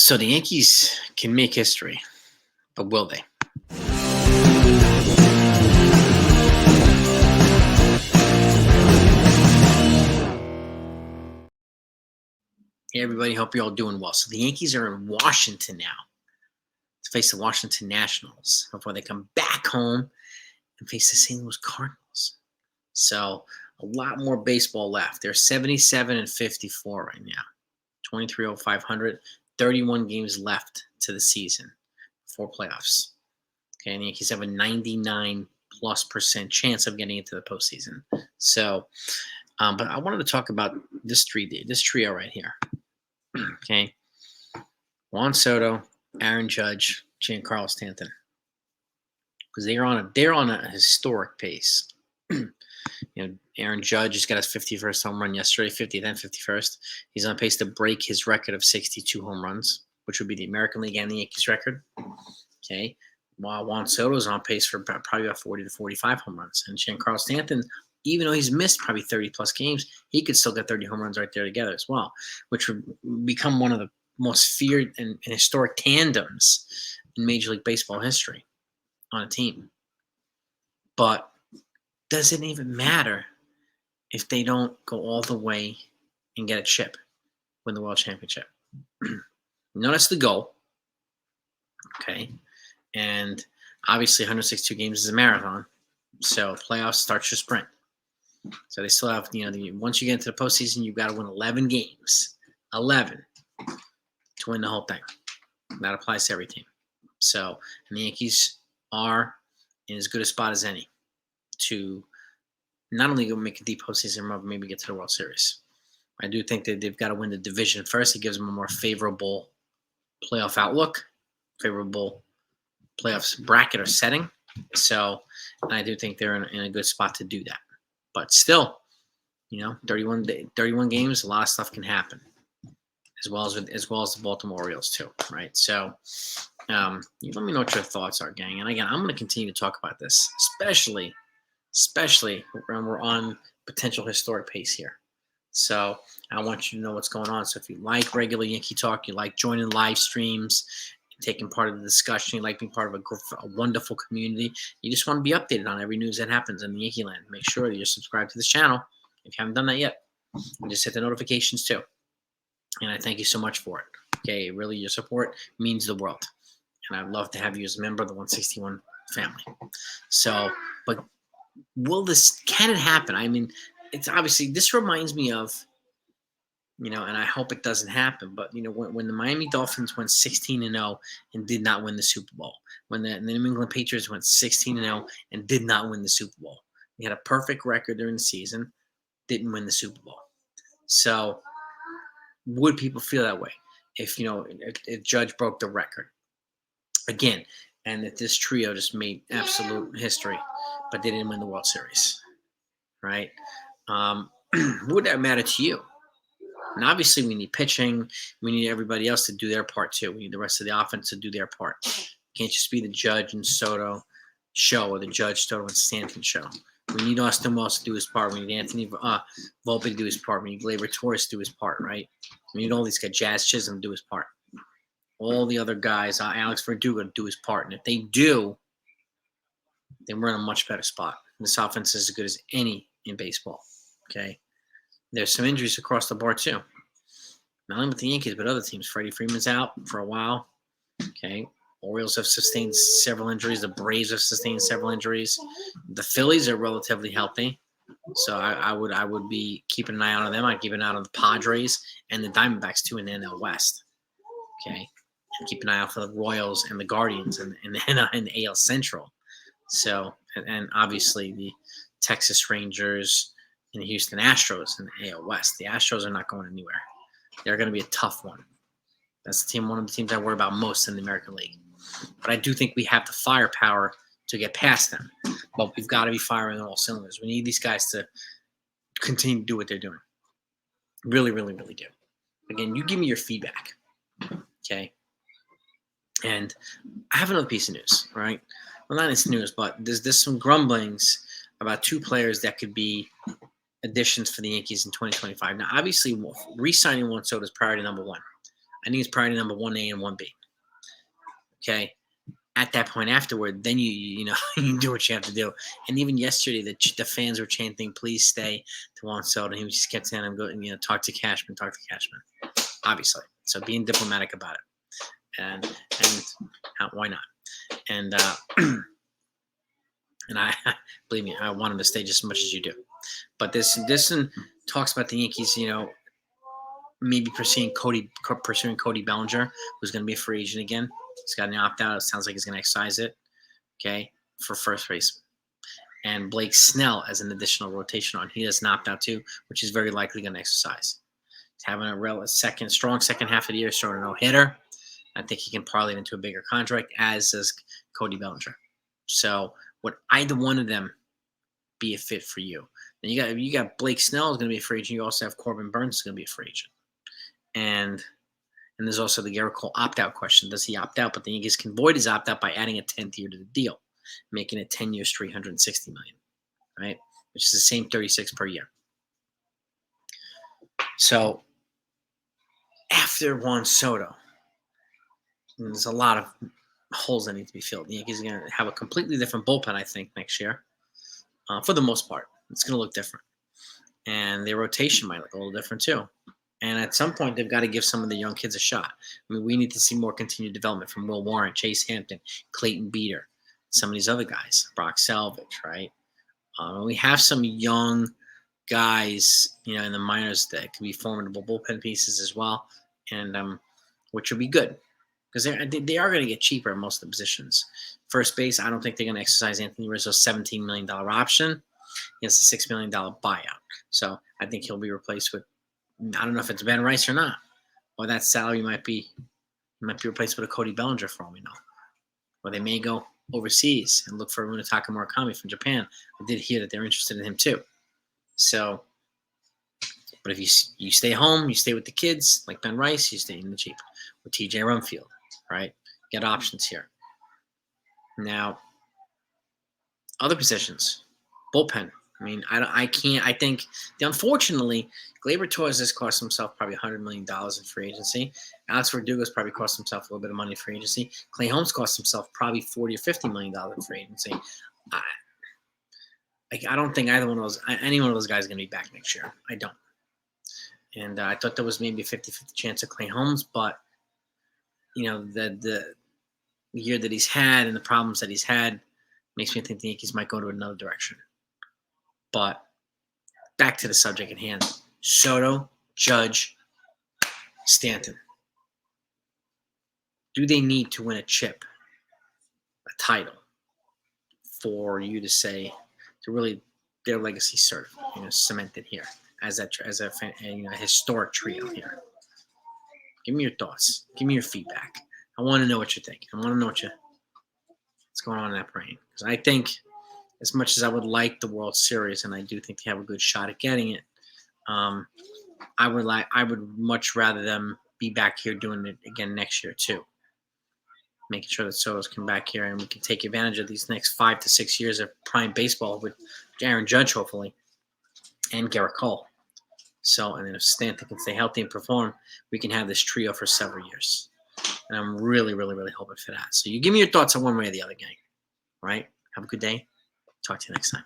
So the Yankees can make history, but will they? Hey everybody, hope you're all doing well. So the Yankees are in Washington now to face the Washington Nationals before they come back home and face the St. Louis Cardinals. So a lot more baseball left. They're 77-54 right now, 23 over 500, 31 games left to the season, 4 playoffs. Okay, and the Yankees have a 99+% chance of getting into the postseason. So, but I wanted to talk about this trio right here. Okay, Juan Soto, Aaron Judge, Giancarlo Stanton, because they're on a historic pace. Aaron Judge just got his 51st home run yesterday, 50th and 51st. He's on pace to break his record of 62 home runs, which would be the American League and the Yankees record. Okay, while Juan Soto is on pace for probably about 40 to 45 home runs, and Giancarlo Stanton, even though he's missed probably 30+ games, he could still get 30 home runs right there together as well, which would become one of the most feared and historic tandems in Major League Baseball history on a team. But does it even matter if they don't go all the way and get a chip, win the World Championship? That's the goal. Okay. And obviously 162 games is a marathon. So playoffs starts your sprint. So they still have, once you get into the postseason, you've got to win 11 games. 11 to win the whole thing. That applies to every team. So, and the Yankees are in as good a spot as any to not only go make a deep postseason, but maybe get to the World Series. I do think that they've got to win the division first. It gives them a more favorable playoff outlook, favorable playoffs bracket or setting. So, and I do think they're in a good spot to do that. But still, 31 games, a lot of stuff can happen, as well as the Baltimore Orioles too, right? So, you let me know what your thoughts are, gang. And again, I'm going to continue to talk about this, especially when we're on potential historic pace here. So I want you to know what's going on. So if you like regular Yankee talk, you like joining live streams, taking part of the discussion, you like being part of a wonderful community, you just want to be updated on every news that happens in the Yankee land, make sure that you're subscribed to this channel if you haven't done that yet. And just hit the notifications too. And I thank you so much for it. Okay, really, your support means the world. And I'd love to have you as a member of the 161 family. So, but can it happen? I mean, it's obviously, this reminds me of, and I hope it doesn't happen, but, when the Miami Dolphins went 16-0 and did not win the Super Bowl, when the New England Patriots went 16-0 and did not win the Super Bowl, they had a perfect record during the season, didn't win the Super Bowl. So would people feel that way if Judge broke the record again, and that this trio just made absolute history, but they didn't win the World Series, right? Would that matter to you? And obviously, we need pitching. We need everybody else to do their part too. We need the rest of the offense to do their part. It can't just be the Judge and Soto show or the Judge, Soto, and Stanton show. We need Austin Wells to do his part. We need Anthony Volpe to do his part. We need Gleyber Torres to do his part, right? We need all these guys, Jazz Chisholm, to do his part. All the other guys, Alex Verdugo, to do his part. And if they do, then we're in a much better spot. This offense is as good as any in baseball, okay? There's some injuries across the board, too. Not only with the Yankees, but other teams. Freddie Freeman's out for a while, okay? Orioles have sustained several injuries. The Braves have sustained several injuries. The Phillies are relatively healthy, so I would be keeping an eye out on them. I'd keep an eye out on the Padres and the Diamondbacks, too, in the NL West, okay? And keep an eye out for the Royals and the Guardians and the AL Central. So, and obviously the Texas Rangers and the Houston Astros in the AL West. The Astros are not going anywhere. They're going to be a tough one. That's one of the teams I worry about most in the American League. But I do think we have the firepower to get past them. But we've got to be firing on all cylinders. We need these guys to continue to do what they're doing. Really, really, really do. Again, you give me your feedback. Okay? And I have another piece of news, right? Well, not it's news, but there's some grumblings about 2 players that could be additions for the Yankees in 2025. Now, obviously, re-signing Juan Soto is priority number 1. I think it's priority number 1A and 1B. Okay. At that point afterward, then you know you do what you have to do. And even yesterday, the fans were chanting, "Please stay," to Juan Soto. He just kept saying, "I'm going, talk to Cashman, talk to Cashman." Obviously, so being diplomatic about it, and why not? And and I believe me, I want him to stay just as much as you do. But this one talks about the Yankees, maybe pursuing Cody Bellinger, who's going to be a free agent again. He's got an opt-out. It sounds like he's going to exercise it, okay, for first base. And Blake Snell as an additional rotation on. He does an opt-out too, which is very likely going to exercise. He's having a strong second half of the year, throwing a no-hitter. I think he can parlay it into a bigger contract, as does Cody Bellinger. So would either one of them be a fit for you? Then you got Blake Snell is going to be a free agent. You also have Corbin Burns is going to be a free agent. And there's also the Garrett Cole opt-out question. Does he opt out? But the Yankees can void his opt-out by adding a 10th year to the deal, making it 10 years, $360 million, right? Which is the same 36 per year. So after Juan Soto, there's a lot of holes that need to be filled. The Yankees are going to have a completely different bullpen, I think, next year. For the most part, it's going to look different. And their rotation might look a little different too. And at some point, they've got to give some of the young kids a shot. I mean, we need to see more continued development from Will Warren, Chase Hampton, Clayton Beater, some of these other guys, Brock Salvage, right? We have some young guys, in the minors that can be formidable bullpen pieces as well, and which will be good because they are going to get cheaper in most of the positions. First base, I don't think they're going to exercise Anthony Rizzo's $17 million option. He has a $6 million buyout. So I think he'll be replaced with, I don't know if it's Ben Rice or not, or that salary might be replaced with a Cody Bellinger for all we know. Or they may go overseas and look for Munetaka Murakami from Japan. I did hear that they're interested in him too. So, but if you stay home, you stay with the kids, like Ben Rice, you stay in the cheap with TJ Rumfield, right? Get options here. Now, other positions, bullpen. I mean, I think, unfortunately, Gleyber Torres has cost himself probably $100 million in free agency. Alex Verdugo's probably cost himself a little bit of money in free agency. Clay Holmes cost himself probably $40 or $50 million in free agency. I don't think any one of those guys is going to be back next year. I don't. And I thought there was maybe a 50-50 chance of Clay Holmes, but, the year that he's had and the problems that he's had makes me think the Yankees might go to another direction. But back to the subject at hand. Soto, Judge, Stanton. Do they need to win a chip, a title, for you to say, to really their legacy cemented here as a historic trio here? Give me your thoughts. Give me your feedback. I want to know what you think. I want to know what's going on in that brain. Because I think, as much as I would like the World Series, and I do think they have a good shot at getting it, I would much rather them be back here doing it again next year too. Making sure that Soto's come back here and we can take advantage of these next 5 to 6 years of prime baseball with Aaron Judge, hopefully, and Garrett Cole. So, and then if Stanton can stay healthy and perform, we can have this trio for several years. And I'm really, really, really hoping for that. So you give me your thoughts on one way or the other, gang. All right? Have a good day. Talk to you next time.